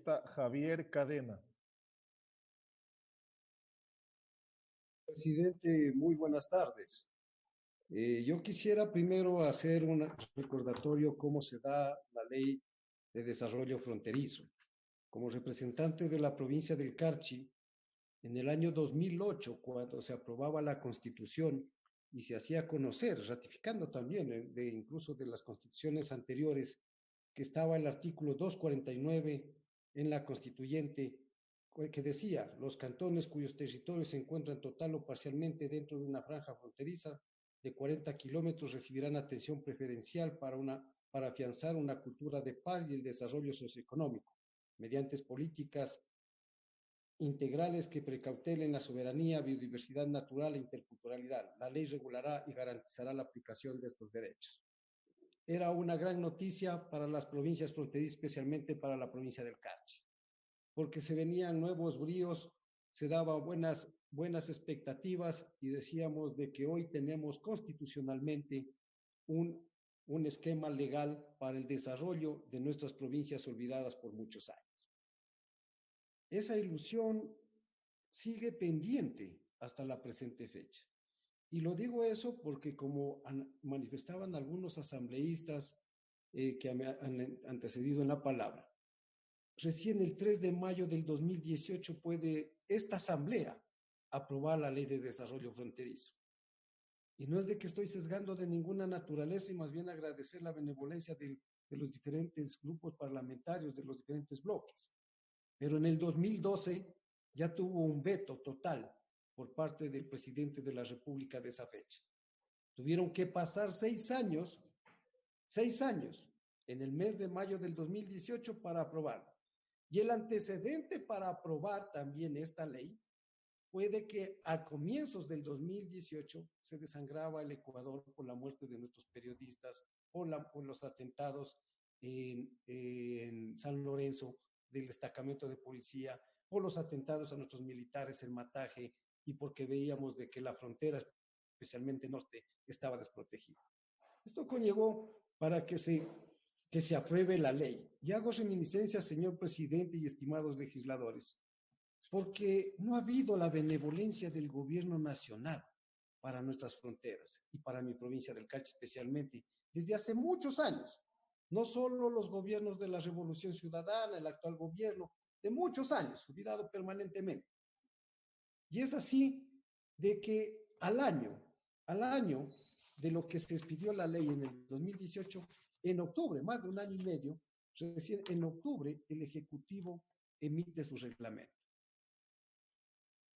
congresista Javier Cadena. Presidente, muy buenas tardes. Yo quisiera primero hacer un recordatorio cómo se da la ley de desarrollo fronterizo. Como representante de la provincia del Carchi, en el año 2008, cuando se aprobaba la Constitución y se hacía conocer, ratificando también incluso de las constituciones anteriores, que estaba el artículo 249 en la Constituyente, que decía: los cantones cuyos territorios se encuentran total o parcialmente dentro de una franja fronteriza de 40 kilómetros recibirán atención preferencial para afianzar una cultura de paz y el desarrollo socioeconómico, mediante políticas integrales que precautelen la soberanía, biodiversidad natural e interculturalidad. La ley regulará y garantizará la aplicación de estos derechos. Era una gran noticia para las provincias fronterizas, especialmente para la provincia del Carchi, porque se venían nuevos bríos, se daban buenas expectativas y decíamos de que hoy tenemos constitucionalmente un esquema legal para el desarrollo de nuestras provincias olvidadas por muchos años. Esa ilusión sigue pendiente hasta la presente fecha. Y lo digo eso porque, como manifestaban algunos asambleístas que me han antecedido en la palabra, recién el 3 de mayo del 2018 puede esta asamblea aprobar la ley de desarrollo fronterizo. Y no es de que estoy sesgando de ninguna naturaleza, y más bien agradecer la benevolencia de los diferentes grupos parlamentarios, de los diferentes bloques. Pero en el 2012 ya tuvo un veto total por parte del presidente de la República de esa fecha. Tuvieron que pasar 6 años, en el mes de mayo del 2018 para aprobarlo. Y el antecedente para aprobar también esta ley fue de que a comienzos del 2018 se desangraba el Ecuador por la muerte de nuestros periodistas, por los atentados en San Lorenzo del destacamento de policía, por los atentados a nuestros militares en Mataje, y porque veíamos de que la frontera, especialmente norte, estaba desprotegida. Esto conllevó para que se apruebe la ley. Y hago reminiscencia, señor presidente y estimados legisladores, porque no ha habido la benevolencia del gobierno nacional para nuestras fronteras y para mi provincia del Carchi especialmente, desde hace muchos años. No solo los gobiernos de la Revolución Ciudadana, el actual gobierno, de muchos años, olvidado permanentemente. Y es así de que al año de lo que se expidió la ley en el 2018, en octubre, más de un año y medio, recién en octubre el Ejecutivo emite su reglamento.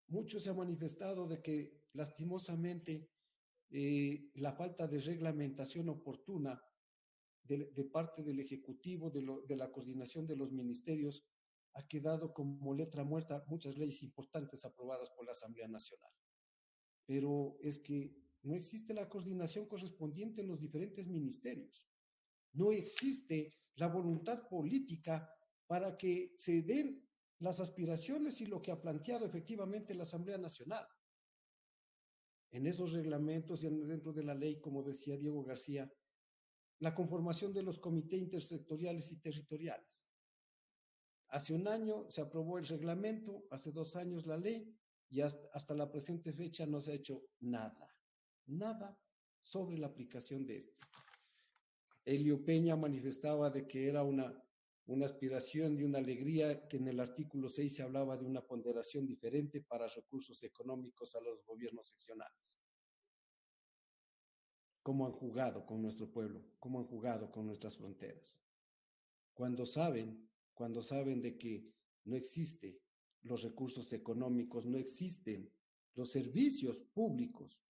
Mucho se ha manifestado de que lastimosamente la falta de reglamentación oportuna de parte del Ejecutivo, de la coordinación de los ministerios, ha quedado como letra muerta muchas leyes importantes aprobadas por la Asamblea Nacional. Pero es que no existe la coordinación correspondiente en los diferentes ministerios. No existe la voluntad política para que se den las aspiraciones y lo que ha planteado efectivamente la Asamblea Nacional. En esos reglamentos y dentro de la ley, como decía Diego García, la conformación de los comités intersectoriales y territoriales. Hace un año se aprobó el reglamento, hace 2 años la ley, y hasta la presente fecha no se ha hecho nada sobre la aplicación de esto. Elio Peña manifestaba de que era una aspiración y una alegría que en el artículo 6 se hablaba de una ponderación diferente para recursos económicos a los gobiernos seccionales. ¿Cómo han jugado con nuestro pueblo? ¿Cómo han jugado con nuestras fronteras? Cuando saben de que no existen los recursos económicos, no existen los servicios públicos,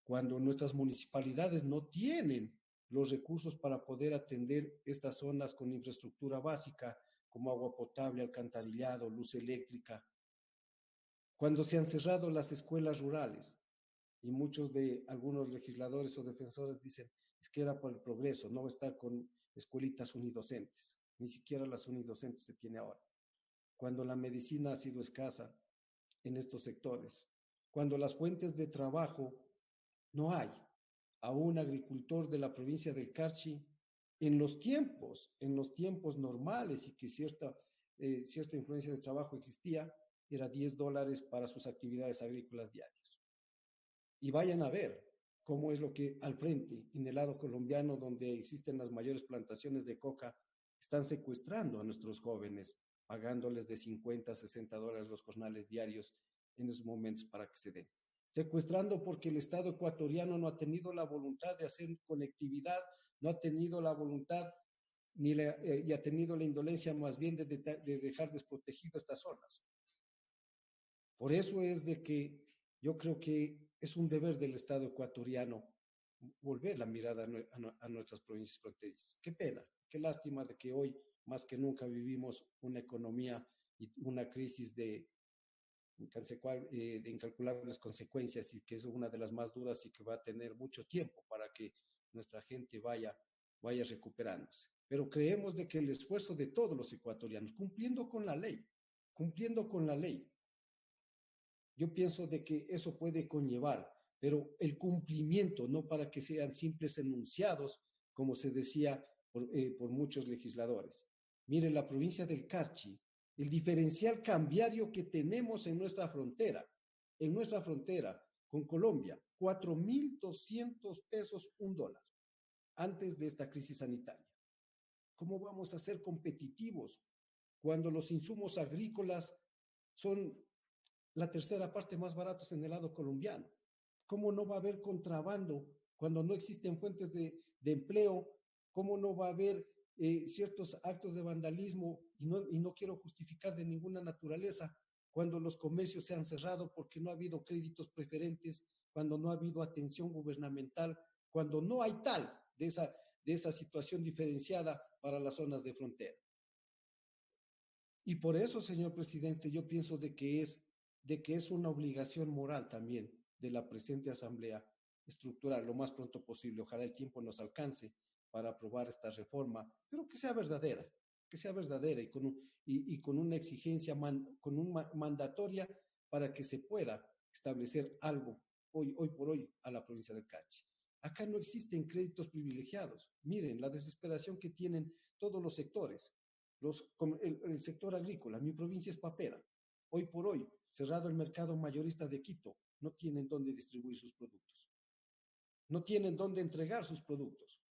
cuando nuestras municipalidades no tienen los recursos para poder atender estas zonas con infraestructura básica como agua potable, alcantarillado, luz eléctrica, cuando se han cerrado las escuelas rurales, y algunos legisladores o defensores dicen, es que era por el progreso, no va a estar con escuelitas unidocentes, ni siquiera las unidocentes se tiene ahora, cuando la medicina ha sido escasa en estos sectores, cuando las fuentes de trabajo no hay. A un agricultor de la provincia del Carchi, en los tiempos normales, y que cierta influencia de trabajo existía, era $10 para sus actividades agrícolas diarias. Y vayan a ver cómo es lo que al frente, en el lado colombiano, donde existen las mayores plantaciones de coca, están secuestrando a nuestros jóvenes, pagándoles de 50 a $60 los jornales diarios en esos momentos para que se den. Secuestrando porque el Estado ecuatoriano no ha tenido la voluntad de hacer conectividad, no ha tenido la voluntad y ha tenido la indolencia más bien de dejar desprotegidas estas zonas. Por eso es de que yo creo que es un deber del Estado ecuatoriano volver la mirada a nuestras provincias fronterizas. Qué pena, qué lástima de que hoy más que nunca vivimos una economía y una crisis de incalculables consecuencias y que es una de las más duras y que va a tener mucho tiempo para que nuestra gente vaya recuperándose. Pero creemos de que el esfuerzo de todos los ecuatorianos, cumpliendo con la ley, yo pienso de que eso puede conllevar, pero el cumplimiento, no para que sean simples enunciados, como se decía por muchos legisladores. Mire, la provincia del Carchi, el diferencial cambiario que tenemos en nuestra frontera con Colombia, 4.200 pesos un dólar antes de esta crisis sanitaria. ¿Cómo vamos a ser competitivos cuando los insumos agrícolas son la tercera parte más baratos en el lado colombiano? ¿Cómo no va a haber contrabando cuando no existen fuentes de empleo? ¿Cómo no va a haber ciertos actos de vandalismo? Y no quiero justificar de ninguna naturaleza cuando los comercios se han cerrado porque no ha habido créditos preferentes, cuando no ha habido atención gubernamental, cuando no hay tal de esa situación diferenciada para las zonas de frontera. Y por eso, señor presidente, yo pienso de que es una obligación moral también de la presente Asamblea estructurar lo más pronto posible. Ojalá el tiempo nos alcance para aprobar esta reforma, pero que sea verdadera y con una exigencia mandatoria para que se pueda establecer algo hoy por hoy a la provincia del Carchi. Acá no existen créditos privilegiados. Miren la desesperación que tienen todos los sectores. El sector agrícola, mi provincia es papera. Hoy por hoy, cerrado el mercado mayorista de Quito, no tienen dónde distribuir sus productos. No tienen dónde entregar sus productos.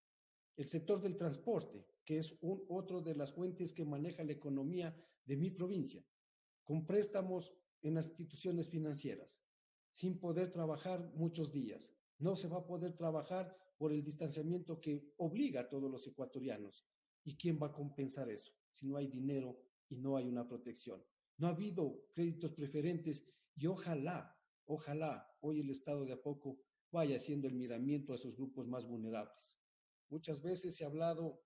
El sector del transporte, que es otro de las fuentes que maneja la economía de mi provincia, con préstamos en las instituciones financieras, sin poder trabajar muchos días. No se va a poder trabajar por el distanciamiento que obliga a todos los ecuatorianos. ¿Y quién va a compensar eso si no hay dinero y no hay una protección? No ha habido créditos preferentes y ojalá hoy el Estado de a poco vaya haciendo el miramiento a esos grupos más vulnerables. Muchas veces se ha hablado,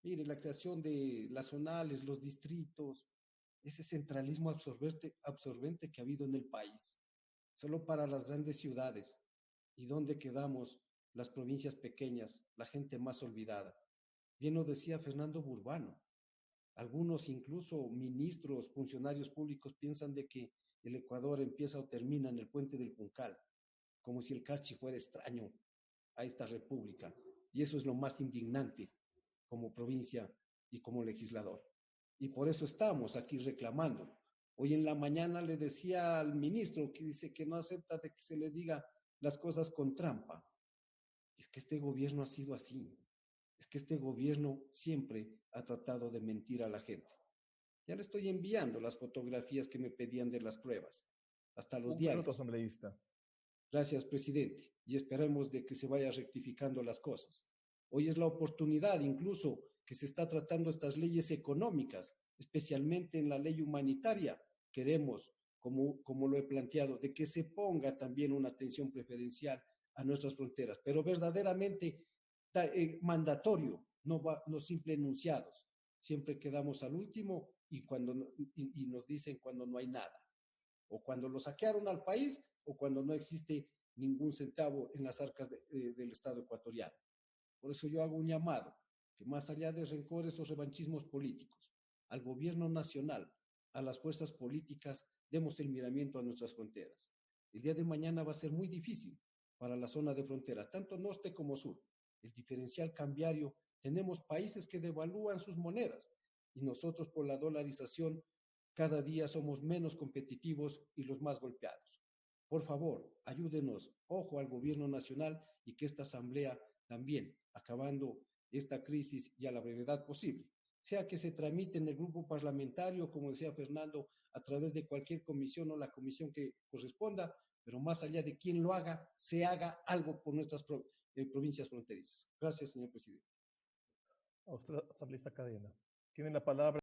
mire, la creación de las zonales, los distritos, ese centralismo absorbente que ha habido en el país, solo para las grandes ciudades. ¿Y dónde quedamos las provincias pequeñas, la gente más olvidada? Bien lo decía Fernando Burbano. Algunos, incluso ministros, funcionarios públicos, piensan de que el Ecuador empieza o termina en el puente del Juncal, como si el Carchi fuera extraño a esta república. Y eso es lo más indignante como provincia y como legislador. Y por eso estamos aquí reclamando. Hoy en la mañana le decía al ministro que dice que no acepta de que se le diga las cosas con trampa. Es que este gobierno ha sido así. Es que este gobierno siempre ha tratado de mentir a la gente. Ya le estoy enviando las fotografías que me pedían de las pruebas, hasta los Un minuto, diarios. asambleísta. Gracias, presidente, y esperemos de que se vaya rectificando las cosas. Hoy es la oportunidad, incluso, que se está tratando estas leyes económicas, especialmente en la ley humanitaria. Queremos, como lo he planteado, de que se ponga también una atención preferencial a nuestras fronteras, pero verdaderamente mandatorio, no simple enunciados. Siempre quedamos al último y nos dicen cuando no hay nada, o cuando lo saquearon al país o cuando no existe ningún centavo en las arcas del Estado ecuatoriano. Por eso yo hago un llamado, que más allá de rencores o revanchismos políticos, al gobierno nacional, a las fuerzas políticas, demos el miramiento a nuestras fronteras. El día de mañana va a ser muy difícil para la zona de frontera, tanto norte como sur. El diferencial cambiario, tenemos países que devalúan sus monedas y nosotros por la dolarización cada día somos menos competitivos y los más golpeados. Por favor, ayúdenos, ojo al gobierno nacional y que esta asamblea también, acabando esta crisis y a la brevedad posible, sea que se tramite en el grupo parlamentario, como decía Fernando, a través de cualquier comisión o la comisión que corresponda, pero más allá de quién lo haga, se haga algo por nuestras provincias fronterizas. Gracias, señor presidente. A usted, asambleísta Cadena. Tiene la palabra.